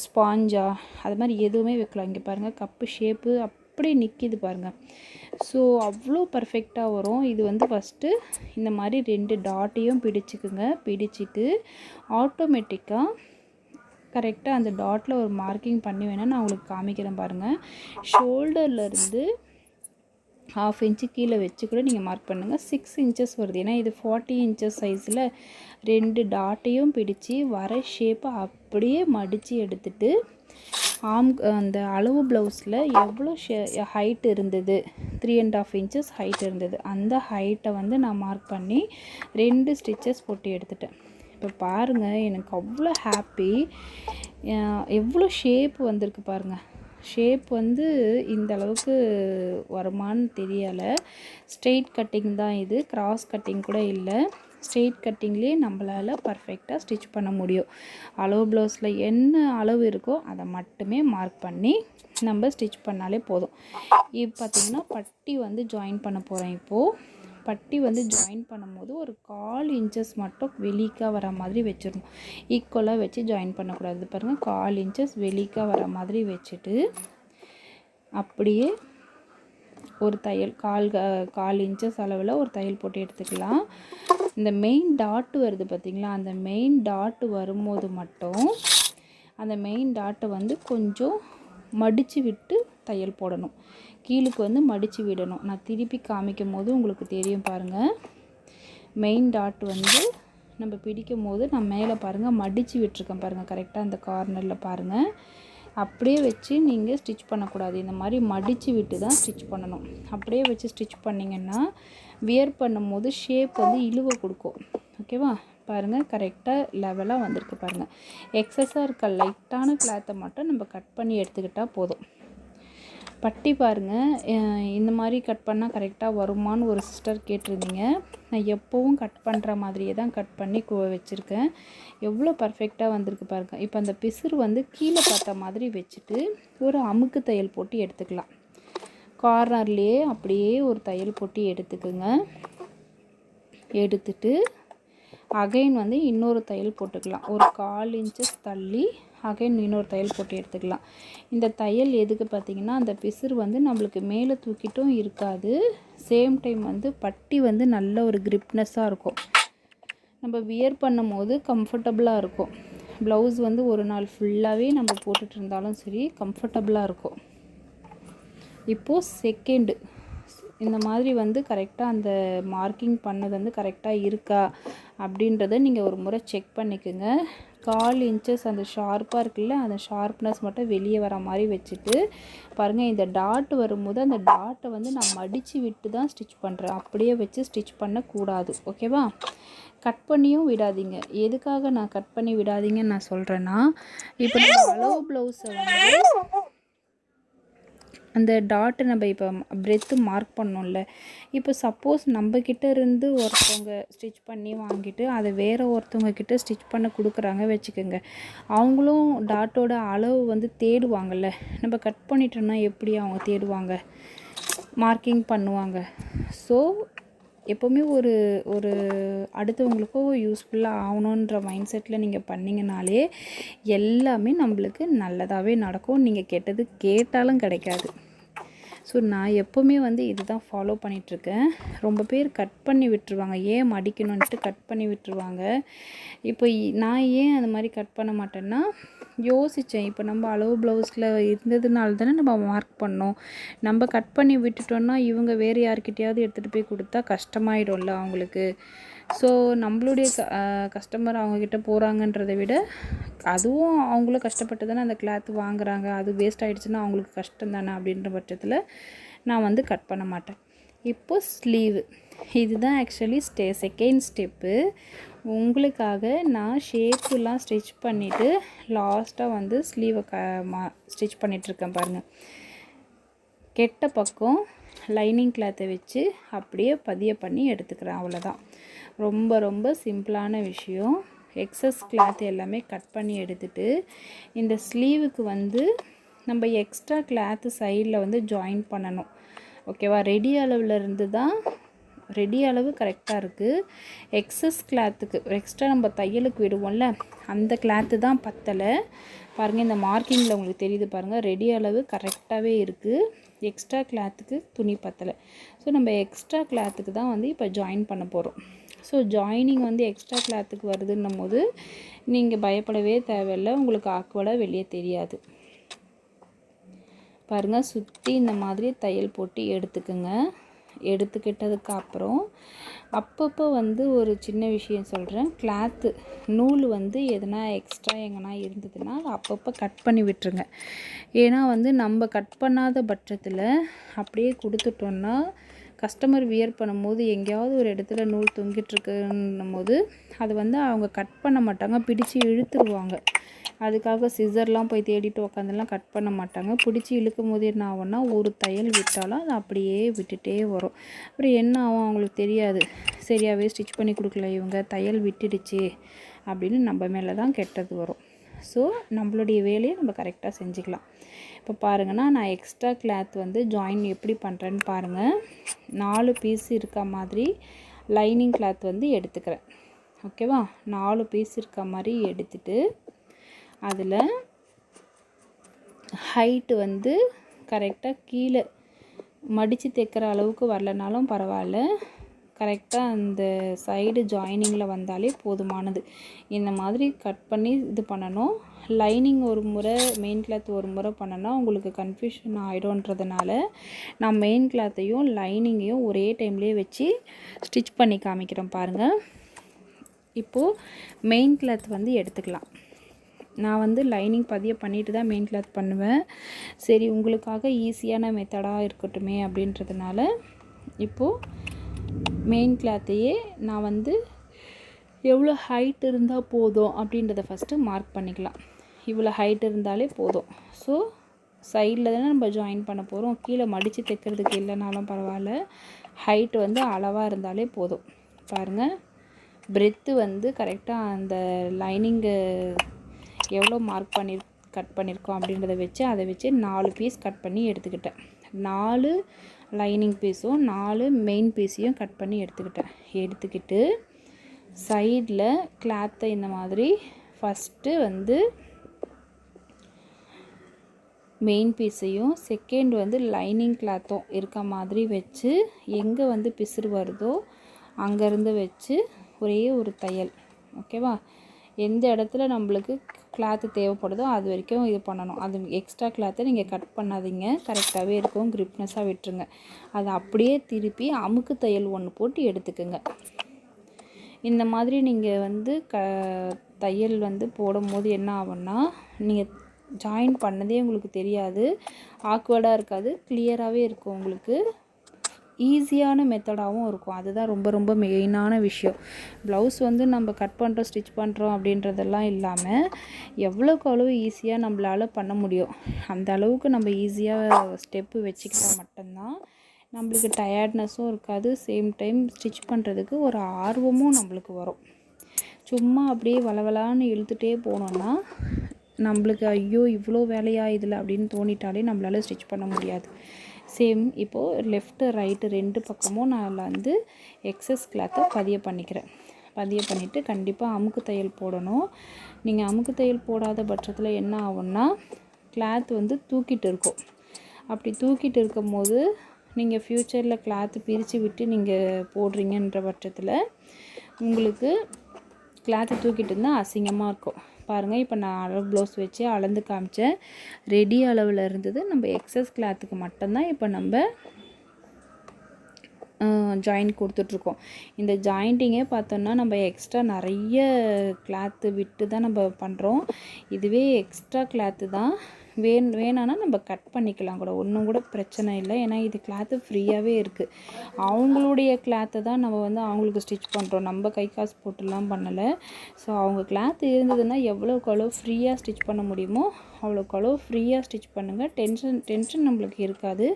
ஸ்பாஞ்சா, அது மாதிரி எதுவுமே வைக்கலாம். இங்கே பாருங்கள், கப்பு ஷேப்பு அப்படியே நிற்கிது பாருங்கள். ஸோ அவ்வளோ பர்ஃபெக்டாக வரும். இது வந்து ஃபஸ்ட்டு இந்த மாதிரி 2 டாட்டையும் பிடிச்சிக்குங்க. பிடிச்சிட்டு ஆட்டோமேட்டிக்காக கரெக்டாக அந்த டாட்டில் ஒரு மார்க்கிங் பண்ணி வேணால் நான் உங்களுக்கு காமிக்கிறேன் பாருங்கள். ஷோல்டர்லேருந்து 1/2 இன்ச்சு கீழே வச்சு கூட நீங்கள் மார்க் பண்ணுங்கள். 6 இன்ச்சஸ் வருது. ஏன்னா இது 40 இன்ச்சஸ் சைஸில் 2 டாட்டையும் பிடிச்சி வர ஷேப்பை அப்படியே மடித்து எடுத்துட்டு அந்த அளவு ப்ளவுஸில் எவ்வளோ ஹைட் இருந்தது, 3.5 இன்ச்சஸ் ஹைட் இருந்தது, அந்த ஹைட்டை வந்து நான் மார்க் பண்ணி 2 ஸ்டிச்சஸ் போட்டு எடுத்துட்டேன். இப்போ பாருங்கள், எனக்கு அவ்வளோ ஹாப்பி. எவ்வளோ ஷேப் வந்திருக்கு பாருங்கள். ஷேப் வந்து இந்த அளவுக்கு வருமானு தெரியலை. ஸ்ட்ரெயிட் கட்டிங் தான் இது, கிராஸ் கட்டிங் கூட இல்லை. ஸ்ட்ரெயிட் கட்டிங்லேயே நம்மளால் பர்ஃபெக்டாக ஸ்டிச் பண்ண முடியும். அளவு ப்ளவுஸில் என்ன அளவு இருக்கோ அதை மட்டுமே மார்க் பண்ணி நம்ம ஸ்டிச் பண்ணாலே போதும். இப்போ பார்த்திங்கன்னா பட்டி வந்து ஜாயின் பண்ண போகிறேன். இப்போது பட்டி வந்து ஜாயின் பண்ணும்போது ஒரு 1/4 இன்ச்சஸ் மட்டும் வெளிக்காக வர மாதிரி வச்சிடணும். ஈக்குவலாக வச்சு ஜாயின் பண்ணக்கூடாது. பாருங்கள், 1/4 இன்ச்சஸ் வெளிக்காக வர மாதிரி வச்சுட்டு அப்படியே ஒரு தையல் 1/4 இன்ச்சஸ் அளவில் ஒரு தையல் போட்டு எடுத்துக்கலாம். இந்த மெயின் டாட்டு வருது பார்த்திங்களா, அந்த மெயின் டாட்டு வரும்போது மட்டும் அந்த மெயின் டாட்டை வந்து கொஞ்சம் மடித்து விட்டு தையல் போடணும். கீழுக்கு வந்து மடித்து விடணும். நான் திருப்பி காமிக்கும் போது உங்களுக்கு தெரியும் பாருங்கள். மெயின் டாட் வந்து நம்ம பிடிக்கும் போது நான் மேலே பாருங்கள் மடித்து விட்டுருக்கேன் பாருங்கள். கரெக்டாக அந்த கார்னரில் பாருங்கள். அப்படியே வச்சு நீங்கள் ஸ்டிச் பண்ணக்கூடாது. இந்த மாதிரி மடித்து விட்டு தான் ஸ்டிச் பண்ணணும். அப்படியே வச்சு ஸ்டிச் பண்ணிங்கன்னா வியர் பண்ணும்போது ஷேப் வந்து இழுவை கொடுக்கும். ஓகேவா? பாருங்கள், கரெக்டாக லெவலாக வந்திருக்கு பாருங்கள். எக்ஸஸாக இருக்க லைட்டான கிளாத்தை மட்டும் நம்ம கட் பண்ணி எடுத்துக்கிட்டால் போதும். பட்டி பாருங்கள், இந்த மாதிரி கட் பண்ணால் கரெக்டாக வருமானு ஒரு சிஸ்டர் கேட்டிருந்தீங்க. நான் எப்போவும் கட் பண்ணுற மாதிரியே தான் கட் பண்ணி வச்சுருக்கேன். எவ்வளோ பர்ஃபெக்டாக வந்திருக்கு பாருங்கள். இப்போ அந்த பிசுறு வந்து கீழே பார்த்த மாதிரி வச்சுட்டு ஒரு அமுக்கு தையல் போட்டு எடுத்துக்கலாம். கார்னர்லேயே அப்படியே ஒரு தையல் போட்டு எடுத்துக்குங்க. எடுத்துட்டு அகைன் வந்து இன்னொரு தையல் போட்டுக்கலாம். ஒரு 1/4 இன்ச்சஸ் தள்ளி அகைன் இன்னொரு தையல் போட்டு எடுத்துக்கலாம். இந்த தையல் எதுக்கு பார்த்திங்கன்னா, அந்த பிசுறு வந்து நம்மளுக்கு மேலே தூக்கிட்டும் இருக்காது. சேம் டைம் வந்து பட்டி வந்து நல்ல ஒரு கிரிப்னஸ்ஸாக இருக்கும். நம்ம வியர் பண்ணும் போது கம்ஃபர்டபுளாக இருக்கும். ப்ளவுஸ் வந்து ஒரு நாள் ஃபுல்லாகவே நம்ம போட்டுட்டு இருந்தாலும் சரி கம்ஃபர்டபுளாக இருக்கும். இப்போது செகண்டு இந்த மாதிரி வந்து கரெக்டாக அந்த மார்க்கிங் பண்ணது வந்து கரெக்டாக இருக்கா அப்படின்றத நீங்கள் ஒரு முறை செக் பண்ணிக்கோங்க. 1/4 இன்ச்சஸ் அந்த ஷார்ப்பாக இருக்குல்ல, அந்த ஷார்ப்னஸ் மட்டும் வெளியே வர மாதிரி வச்சுட்டு பாருங்கள். இந்த டாட் வரும்போது அந்த டாட்டை வந்து நான் மடித்து விட்டு தான் ஸ்டிச் பண்ணுறேன். அப்படியே வச்சு ஸ்டிச் பண்ணக்கூடாது. ஓகேவா? கட் பண்ணியும் விடாதீங்க. எதுக்காக நான் கட் பண்ணி விடாதீங்கன்னு நான் சொல்கிறேன்னா, இப்போ நம்ம அளவு ப்ளவுஸை வந்து அந்த டாட்டு நம்ம இப்போ பிரெத்து மார்க் பண்ணோம்ல, இப்போ சப்போஸ் நம்மக்கிட்ட இருந்து ஒருத்தவங்க ஸ்டிச் பண்ணி வாங்கிட்டு அதை வேறு ஒருத்தவங்க கிட்ட ஸ்டிச் பண்ண கொடுக்குறாங்க வச்சுக்கோங்க. அவங்களும் டாட்டோட அளவு வந்து தேடுவாங்கள்ல. நம்ம கட் பண்ணிட்டோன்னா எப்படி அவங்க தேடுவாங்க, மார்க்கிங் பண்ணுவாங்க. ஸோ எப்போவுமே ஒரு ஒரு அடுத்தவங்களுக்கும் யூஸ்ஃபுல்லாக ஆகணுன்ற மைண்ட் செட்டில் நீங்கள் பண்ணிங்கனாலே எல்லாமே நம்மளுக்கு நல்லதாகவே நடக்கும். நீங்கள் கெட்டது கேட்டாலும் கிடைக்காது. ஸோ நான் எப்போவுமே வந்து இது தான் ஃபாலோ பண்ணிகிட்ருக்கேன். ரொம்ப பேர் கட் பண்ணி விட்டுருவாங்க, ஏன் மடிக்கணுன்ட்டு கட் பண்ணி விட்டுருவாங்க. இப்போ நான் ஏன் அந்த மாதிரி கட் பண்ண மாட்டேன்னா, யோசித்தேன். இப்போ நம்ம அளவு ப்ளவுஸில் இருந்ததுனால தானே நம்ம மார்க் பண்ணோம். நம்ம கட் பண்ணி விட்டுட்டோன்னா இவங்க வேறு யார்கிட்டையாவது எடுத்துகிட்டு போய் கொடுத்தா கஷ்டமாயிடும்ல அவங்களுக்கு. ஸோ நம்மளுடைய கஸ்டமர் அவங்கக்கிட்ட போகிறாங்கன்றதை விட அதுவும் அவங்களும் கஷ்டப்பட்டு தானே அந்த கிளாத் வாங்குகிறாங்க. அது வேஸ்ட் ஆகிடுச்சுன்னா அவங்களுக்கு கஷ்டம் தானே. அப்படின்ற பட்சத்தில் நான் வந்து கட் பண்ண மாட்டேன். இப்போது ஸ்லீவு இதுதான் ஆக்சுவலி செகண்ட் ஸ்டெப்பு. உங்களுக்காக நான் ஷேப்புலாம் ஸ்டிச் பண்ணிவிட்டு லாஸ்ட்டாக வந்து ஸ்லீவை ஸ்டிச் பண்ணிகிட்ருக்கேன் பாருங்கள். கெட்ட பக்கம் லைனிங் கிளாத்தை வச்சு அப்படியே பதிய பண்ணி எடுத்துக்கிறேன். அவ்வளோதான். ரொம்ப ரொம்ப சிம்பிளான விஷயம். எக்ஸஸ் கிளாத் எல்லாமே கட் பண்ணி எடுத்துகிட்டு இந்த ஸ்லீவுக்கு வந்து நம்ம எக்ஸ்ட்ரா கிளாத்து சைடில் வந்து ஜாயின் பண்ணணும். ஓகேவா? ரெடி அளவில் இருந்து தான் ரெடி அளவு கரெக்டாக இருக்குது. எக்ஸஸ் கிளாத்துக்கு எக்ஸ்ட்ரா நம்ம தையலுக்கு விடுவோம்ல, அந்த கிளாத்து தான் பத்தலை. பாருங்கள், இந்த மார்க்கிங்கில் உங்களுக்கு தெரியுது பாருங்கள். ரெடி அளவு கரெக்டாகவே இருக்குது. எக்ஸ்ட்ரா கிளாத்துக்கு துணி பத்தலை. ஸோ நம்ம எக்ஸ்ட்ரா கிளாத்துக்கு தான் வந்து இப்போ ஜாயின் பண்ண போகிறோம். ஸோ ஜாயினிங் வந்து எக்ஸ்ட்ரா கிளாத்துக்கு வருதுன்னும் போது நீங்கள் பயப்படவே தேவையில்லை. உங்களுக்கு ஆக்வர்டாக வெளியே தெரியாது. பாருங்கள், சுற்றி இந்த மாதிரி தையல் போட்டு எடுத்துக்குங்க. எடுத்துக்கிட்டதுக்கு அப்புறம் அப்பப்போ வந்து ஒரு சின்ன விஷயம் சொல்கிறேன். கிளாத்து நூல் வந்து எதனா எக்ஸ்ட்ரா எங்கன்னா இருந்ததுன்னா அப்பப்போ கட் பண்ணி விட்டுருங்க. ஏன்னா வந்து நம்ம கட் பண்ணாத பட்சத்தில் அப்படியே கொடுத்துட்டோன்னா கஸ்டமர் வியர் பண்ணும்போது எங்கேயாவது ஒரு இடத்துல நூல் தொங்கிட்டுருக்குன்னும் போது அது வந்து அவங்க கட் பண்ண மாட்டாங்க, பிடிச்சி இழுத்துருவாங்க. அதுக்காக சிசர்லாம் போய் தேடிட்டு உட்காந்துலாம் கட் பண்ண மாட்டாங்க. பிடிச்சி இழுக்கும் போது என்ன ஆகும்னா ஒரு தையல் விட்டாலும் அது அப்படியே விட்டுட்டே வரும். அப்புறம் என்ன ஆகும் அவங்களுக்கு தெரியாது, சரியாகவே ஸ்டிச் பண்ணி கொடுக்கல இவங்க, தையல் விட்டுடுச்சு அப்படின்னு நம்ம மேலே தான் கெட்டது வரும். ஸோ நம்மளுடைய வேலையை நம்ம கரெக்டாக செஞ்சுக்கலாம். இப்போ பாருங்கன்னா, நான் எக்ஸ்ட்ரா கிளாத் வந்து ஜாயின் எப்படி பண்ணுறேன்னு பாருங்கள். 4 பீஸ் இருக்க மாதிரி லைனிங் கிளாத் வந்து எடுத்துக்கிறேன். ஓகேவா? 4 பீஸ் இருக்க மாதிரி எடுத்துகிட்டு அதில் ஹைட்டு வந்து கரெக்டாக கீழே மடித்து தைக்கிற அளவுக்கு வரலனாலும் பரவாயில்ல, கரெக்டாக அந்த சைடு ஜாயினிங்கில் வந்தாலே போதுமானது. இந்த மாதிரி கட் பண்ணி இது பண்ணணும். லைனிங் ஒரு முறை, மெயின் கிளாத் ஒரு முறை பண்ணனா உங்களுக்கு கன்ஃபியூஷன் ஆகிடும்ன்றதுனால நான் மெயின் கிளாத்தையும் லைனிங்கையும் ஒரே டைம்லேயே வச்சு ஸ்டிச் பண்ணி காமிக்கிறேன் பாருங்கள். இப்போது மெயின் கிளாத் வந்து எடுத்துக்கலாம். நான் வந்து லைனிங் பதிய பண்ணிட்டு தான் மெயின் கிளாத் பண்ணுவேன். சரி, உங்களுக்காக ஈஸியான மெத்தடாக இருக்கட்டுமே அப்படின்றதுனால இப்போது மெயின் கிளாத்தையே நான் வந்து எவ்வளோ ஹைட் இருந்தால் போதும் அப்படின்றத ஃபஸ்ட்டு மார்க் பண்ணிக்கலாம். இவ்வளோ ஹைட் இருந்தாலே போதும். ஸோ சைடில் தானே நம்ம ஜாயின் பண்ண போகிறோம். கீழே மடித்து தைக்கிறதுக்கு இல்லைனாலும் பரவாயில்ல, ஹைட்டு வந்து அளவாக இருந்தாலே போதும். பாருங்கள், பிரெத்து வந்து கரெக்டாக அந்த லைனிங்கு எவ்வளோ மார்க் பண்ணி கட் பண்ணியிருக்கோம் அப்படின்றத வச்சு அதை வச்சு 4 பீஸ் கட் பண்ணி எடுத்துக்கிட்டேன். 4 லைனிங் பீஸும் 4 மெயின் பீஸையும் கட் பண்ணி எடுத்துக்கிட்டு சைடில் கிளாத்தை இந்த மாதிரி ஃபஸ்ட்டு வந்து மெயின் பீஸையும் செகண்ட் வந்து லைனிங் கிளாத்தும் இருக்க மாதிரி வச்சு எங்கே வந்து பிசுறு வருதோ அங்கேருந்து வச்சு ஒரே ஒரு தையல். ஓகேவா? எந்த இடத்துல நம்மளுக்கு கிளாத்து தேவைப்படுதோ அது வரைக்கும் இது பண்ணணும். அது எக்ஸ்ட்ரா கிளாத்தை நீங்கள் கட் பண்ணாதீங்க, கரெக்டாகவே இருக்கும், கிரிப்னஸாக விட்டுருங்க. அதை அப்படியே திருப்பி அமுக்கு தையல் ஒன்று போட்டு எடுத்துக்குங்க. இந்த மாதிரி நீங்கள் வந்து தையல் வந்து போடும் போது என்ன ஆகும்னா, நீங்கள் ஜாயின் பண்ணதே உங்களுக்கு தெரியாது, ஆக்வர்டாக இருக்காது, கிளியராகவே இருக்கும் உங்களுக்கு. ஈஸியான மெத்தடாகவும் இருக்கும். அதுதான் ரொம்ப ரொம்ப மெயினான விஷயம். ப்ளவுஸ் வந்து நம்ம கட் பண்ணுறோம், ஸ்டிச் பண்ணுறோம் அப்படின்றதெல்லாம் இல்லாமல் எவ்வளோக்கு அவ்வளோ ஈஸியாக நம்மளால் பண்ண முடியும். அந்த அளவுக்கு நம்ம ஈஸியாக ஸ்டெப்பு வச்சுக்கிட்டால் மட்டும்தான் நம்மளுக்கு டயர்ட்னஸும் இருக்காது. சேம் டைம் ஸ்டிச் பண்ணுறதுக்கு ஒரு ஆர்வமும் நம்மளுக்கு வரும். சும்மா அப்படியே வளவலான்னு இழுத்துகிட்டே போனோன்னா நம்மளுக்கு ஐயோ இவ்வளோ வேலையா இதில் அப்படின்னு தோணிட்டாலே நம்மளால் ஸ்டிச் பண்ண முடியாது. சேம் இப்போது லெஃப்ட்டு ரைட்டு 2 பக்கமும் நான் வந்து எக்ஸஸ் கிளாத்தை பதிய பண்ணிவிட்டு கண்டிப்பாக அமுக்கு தையல் போடணும். நீங்கள் அமுக்கு தையல் போடாத பட்சத்தில் என்ன ஆகும்னா கிளாத் வந்து தூக்கிட்டு இருக்கும். அப்படி தூக்கிட்டு இருக்கும் போது நீங்கள் ஃப்யூச்சரில் கிளாத்து பிரித்து விட்டு நீங்கள் போடுறீங்கன்ற பட்சத்தில் உங்களுக்கு கிளாத்தை தூக்கிட்டு இருந்தால் அசிங்கமாக இருக்கும். பாருங்கள், இப்போ நான் அளவு ப்ளவுஸ் வச்சு அளந்து காமிச்சேன். ரெடி அளவில் இருந்தது. நம்ம எக்ஸஸ் கிளாத்துக்கு மட்டும்தான் இப்போ நம்ம ஜாயிண்ட் கொடுத்துட்ருக்கோம். இந்த ஜாயிண்டிங்கே பார்த்தோன்னா நம்ம எக்ஸ்ட்ரா நிறைய கிளாத்து விட்டு தான் நம்ம பண்ணுறோம். இதுவே எக்ஸ்ட்ரா கிளாத்து தான். வேணான்னா நம்ம கட் பண்ணிக்கலாம் கூட, ஒன்றும் கூட பிரச்சனை இல்லை. ஏன்னா இது கிளாத்து ஃப்ரீயாகவே இருக்குது. அவங்களுடைய கிளாத்தை தான் நம்ம வந்து அவங்களுக்கு ஸ்டிச் பண்ணுறோம். நம்ம கை காசு போட்டுலாம் பண்ணலை. ஸோ அவங்க கிளாத்து இருந்ததுன்னா எவ்வளோக்கு அவ்வளோ ஃப்ரீயாக ஸ்டிச் பண்ண முடியுமோ அவ்வளோக்கு அவ்வளோ ஃப்ரீயாக ஸ்டிச் பண்ணுங்கள். டென்ஷன் நம்மளுக்கு இருக்காது.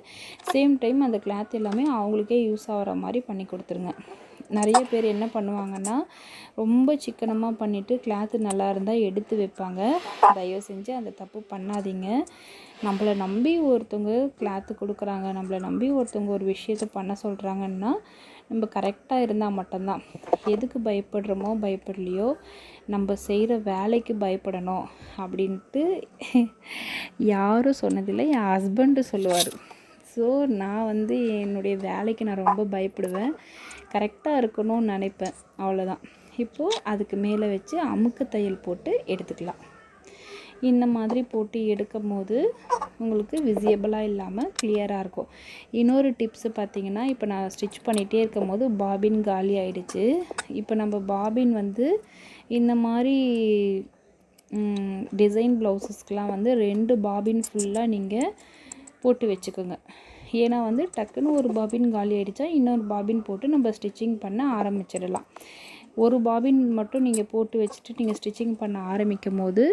சேம் டைம் அந்த கிளாத் எல்லாமே அவங்களுக்கே யூஸ் ஆகிற மாதிரி பண்ணி கொடுத்துருங்க. நிறைய பேர் என்ன பண்ணுவாங்கன்னா ரொம்ப சிக்கனமாக பண்ணிவிட்டு கிளாத்து நல்லா இருந்தால் எடுத்து வைப்பாங்க. தயவு செஞ்சு அந்த தப்பு பண்ணாதீங்க. நம்மளை நம்பி ஒருத்தவங்க கிளாத்து கொடுக்குறாங்க, நம்மளை நம்பி ஒருத்தவங்க ஒரு விஷயத்தை பண்ண சொல்கிறாங்கன்னா நம்ம கரெக்டாக இருந்தால் மட்டும்தான். எதுக்கு பயப்படுறோமோ பயப்படலையோ நம்ம செய்கிற வேலைக்கு பயப்படணும் அப்படின்ட்டு யாரும் சொன்னதில்லை. என் ஹஸ்பண்டு சொல்லுவார். ஸோ நான் வந்து என்னுடைய வேலைக்கு நான் ரொம்ப பயப்படுவேன். கரெக்டாக இருக்கணும்னு நினைப்பேன். அவ்வளோதான். இப்போது அதுக்கு மேலே வச்சு அமுக்கு தையல் போட்டு எடுத்துக்கலாம். இந்த மாதிரி போட்டு எடுக்கும் போது உங்களுக்கு விசியபிளாக இல்லாமல் கிளியராக இருக்கும். இன்னொரு டிப்ஸு பார்த்திங்கன்னா, இப்போ நான் ஸ்டிச் பண்ணிகிட்டே இருக்கும் போது பாபின் காலி ஆகிடுச்சு. இப்போ நம்ம பாபின் வந்து இந்த மாதிரி டிசைன் ப்ளவுஸஸ்க்கெலாம் வந்து 2 பாபின் ஃபுல்லாக நீங்கள் போட்டு வச்சுக்கோங்க. ஏன்னா வந்து டக்குன்னு ஒரு பாபின் காலி ஆகிடுச்சா இன்னொரு பாபின் போட்டு நம்ம ஸ்டிச்சிங் பண்ண ஆரம்பிச்சிடலாம். ஒரு பாபின் மட்டும் நீங்கள் போட்டு வச்சுட்டு நீங்கள் ஸ்டிச்சிங் பண்ண ஆரம்பிக்கும் போது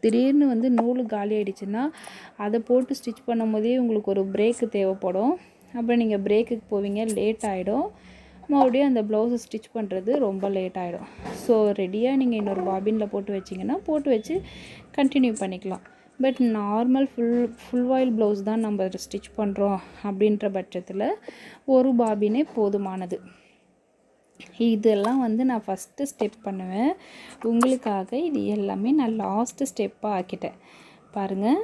திடீர்னு வந்து நூல் காலி ஆகிடுச்சுன்னா அதை போட்டு ஸ்டிச் பண்ணும் போதே உங்களுக்கு ஒரு பிரேக்கு தேவைப்படும். அப்புறம் நீங்கள் பிரேக்குக்கு போவீங்க, லேட் ஆகிடும். மறுபடியும் அந்த ப்ளவுஸை ஸ்டிச் பண்ணுறது ரொம்ப லேட் ஆகிடும். ஸோ ரெடியாக நீங்கள் இன்னொரு பாபினில் போட்டு வச்சிங்கன்னா போட்டு வச்சு கண்டினியூ பண்ணிக்கலாம். பட் நார்மல் ஃபுல் வாயில் ப்ளவுஸ் தான் நம்ம ஸ்டிச் பண்ணுறோம் அப்படின்ற பட்சத்தில் ஒரு பாபினே போதுமானது. இதெல்லாம் வந்து நான் ஃபஸ்ட்டு ஸ்டெப் பண்ணுவேன். உங்களுக்காக இது எல்லாமே நான் லாஸ்ட்டு ஸ்டெப்பாக ஆக்கிட்டேன். பாருங்கள்,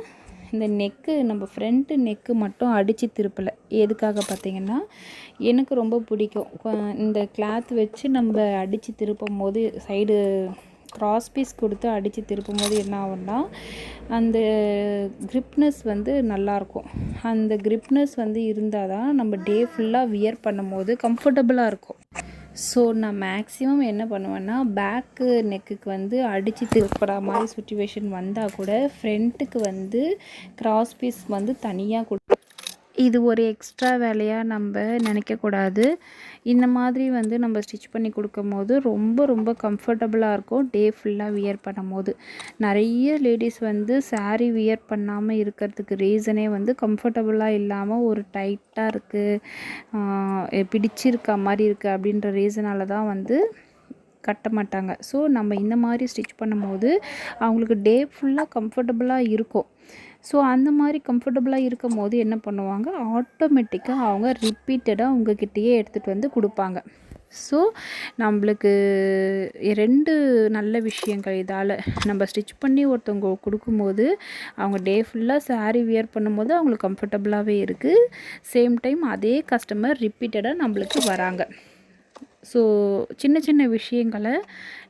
இந்த நெக்கு நம்ம ஃப்ரண்ட்டு நெக்கு மட்டும் அடித்து திருப்பலை. எதுக்காக பார்த்திங்கன்னா எனக்கு ரொம்ப பிடிக்கும். இந்த கிளாத் வச்சு நம்ம அடித்து திருப்பும் போது சைடு க்ராஸ் பீஸ் கொடுத்து அடித்து திருப்பும் போது என்ன ஆகும்னா அந்த க்ரிப்னஸ் வந்து நல்லாயிருக்கும். அந்த க்ரிப்னஸ் வந்து இருந்தால் தான் நம்ம டே ஃபுல்லாக வியர் பண்ணும் போது கம்ஃபர்டபுளாக இருக்கும். ஸோ நான் மேக்ஸிமம் என்ன பண்ணுவேன்னா பேக்கு நெக்குக்கு வந்து அடித்து திருப்புற மாதிரி சுச்சுவேஷன் வந்தால் கூட ஃப்ரண்ட்டுக்கு வந்து க்ராஸ் பீஸ் வந்து தனியாக இது ஒரு எக்ஸ்ட்ரா வேலையாக நம்ம நினைக்கக்கூடாது. இந்த மாதிரி வந்து நம்ம ஸ்டிச் பண்ணி கொடுக்கும் போது ரொம்ப ரொம்ப கம்ஃபர்டபுளாக இருக்கும் டே ஃபுல்லாக வியர் பண்ணும் போது. நிறைய லேடிஸ் வந்து சாரீ வியர் பண்ணாமல் இருக்கிறதுக்கு ரீசனே வந்து கம்ஃபர்டபுளாக இல்லாமல் ஒரு டைட்டாக இருக்குது, பிடிச்சிருக்க மாதிரி இருக்குது அப்படின்ற ரீசனால தான் வந்து கட்ட மாட்டாங்க. ஸோ நம்ம இந்த மாதிரி ஸ்டிச் பண்ணும்போது அவங்களுக்கு டே ஃபுல்லாக கம்ஃபர்டபுளாக இருக்கும். ஸோ அந்த மாதிரி கம்ஃபர்டபுளாக இருக்கும் போது என்ன பண்ணுவாங்க, ஆட்டோமேட்டிக்காக அவங்க ரிப்பீட்டடாக உங்ககிட்டயே எடுத்துகிட்டு வந்து கொடுப்பாங்க. ஸோ நம்மளுக்கு 2 நல்ல விஷயங்கள் இதால். நம்ம ஸ்டிச் பண்ணி ஒருத்தவங்க கொடுக்கும்போது அவங்க டே ஃபுல்லாக சாரீ வியர் பண்ணும்போது அவங்களுக்கு கம்ஃபர்டபுளாகவே இருக்குது. சேம் டைம் அதே கஸ்டமர் ரிப்பீட்டடாக நம்மளுக்கு வராங்க. ஸோ சின்ன சின்ன விஷயங்களை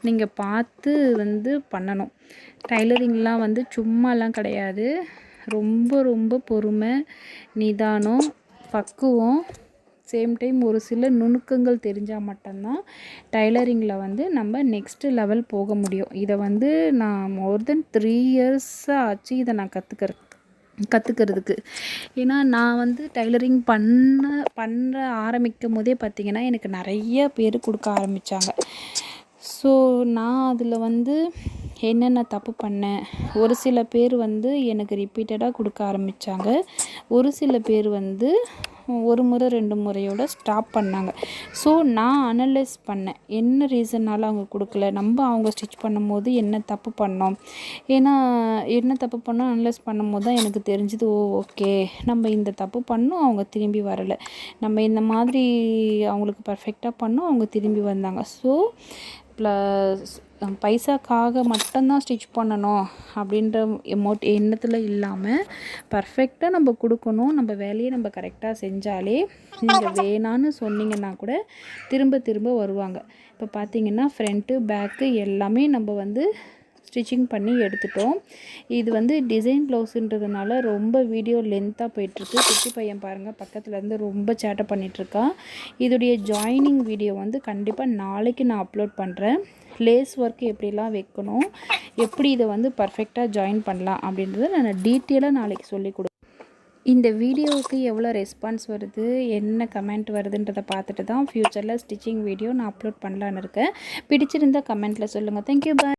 நீங்கள் பார்த்து வந்து பண்ணணும். டைலரிங்லாம் வந்து சும்மாலாம் கிடையாது. ரொம்ப ரொம்ப பொறுமை, நிதானம், பக்குவம், சேம் டைம் ஒரு சில நுணுக்கங்கள் தெரிஞ்சால் மட்டும்தான் டைலரிங்கில் வந்து நம்ம நெக்ஸ்ட்டு லெவல் போக முடியும். இதை வந்து நான் மோர் தென் 3 இயர்ஸாக ஆச்சு இதை நான் கற்றுக்கிறேன். கற்றுக்கிறதுக்கு. ஏன்னா நான் வந்து டைலரிங் பண்ண ஆரம்பிக்கும் போதே பார்த்திங்கன்னா எனக்கு நிறைய பேர் கொடுக்க ஆரம்பித்தாங்க. ஸோ நான் அதில் வந்து என்னென்ன தப்பு பண்ணேன், ஒரு சில பேர் வந்து எனக்கு ரிப்பீட்டடாக கொடுக்க ஆரம்பித்தாங்க. ஒரு சில பேர் வந்து ஒரு முறை 2 முறையோட ஸ்டாப் பண்ணாங்க. ஸோ நான் அனலைஸ் பண்ணேன், என்ன ரீசன்னால் அவங்க கொடுக்கல, அவங்க ஸ்டிச் பண்ணும்போது என்ன தப்பு பண்ணோம், ஏன்னா என்ன தப்பு பண்ணோம் அனலைஸ் பண்ணும்போது தான் எனக்கு தெரிஞ்சுது, ஓகே நம்ம இந்த தப்பு பண்ணோம், அவங்க திரும்பி வரலை, நம்ம இந்த மாதிரி அவங்களுக்கு பர்ஃபெக்டாக பண்ணோம், அவங்க திரும்பி வந்தாங்க. ஸோ ப்ளஸ் பைசாக்காக மட்டும்தான் ஸ்டிச் பண்ணணும் அப்படின்ற எண்ணத்தில் இல்லாமல் பர்ஃபெக்டாக நம்ம கொடுக்கணும், நம்ம வேலையை நம்ம கரெக்டாக செஞ்சாலே நீங்கள் வேணான்னு சொன்னீங்கன்னா கூட திரும்ப திரும்ப வருவாங்க. இப்போ பார்த்திங்கன்னா ஃப்ரண்ட்டு பேக்கு எல்லாமே நம்ம வந்து ஸ்டிச்சிங் பண்ணி எடுத்துட்டோம். இது வந்து டிசைன் ப்ளவுஸுன்றதுனால ரொம்ப வீடியோ லென்த்தாக போயிட்டுருக்கு. குட்டி பையன் பாருங்கள் பக்கத்துலேருந்து ரொம்ப சேட்டை பண்ணிகிட்ருக்கான். இதோடைய ஜாயினிங் வீடியோ வந்து கண்டிப்பாக நாளைக்கு நான் அப்லோட் பண்ணுறேன். லேஸ் ஒர்க் எப்படிலாம் வைக்கணும், எப்படி இதை வந்து பர்ஃபெக்டாக ஜாயின் பண்ணலாம் அப்படின்றத நான் டீட்டெயிலாக நாளைக்கு சொல்லிக் கொடுப்பேன். இந்த வீடியோவுக்கு எவ்வளோ ரெஸ்பான்ஸ் வருது, என்ன கமெண்ட் வருதுன்றதை பார்த்துட்டு தான் ஃப்யூச்சரில் ஸ்டிச்சிங் வீடியோ நான் அப்லோட் பண்ணலான்னு இருக்கேன். பிடிச்சிருந்தால் கமெண்ட்டில் சொல்லுங்கள். தேங்க்யூ, பாய்.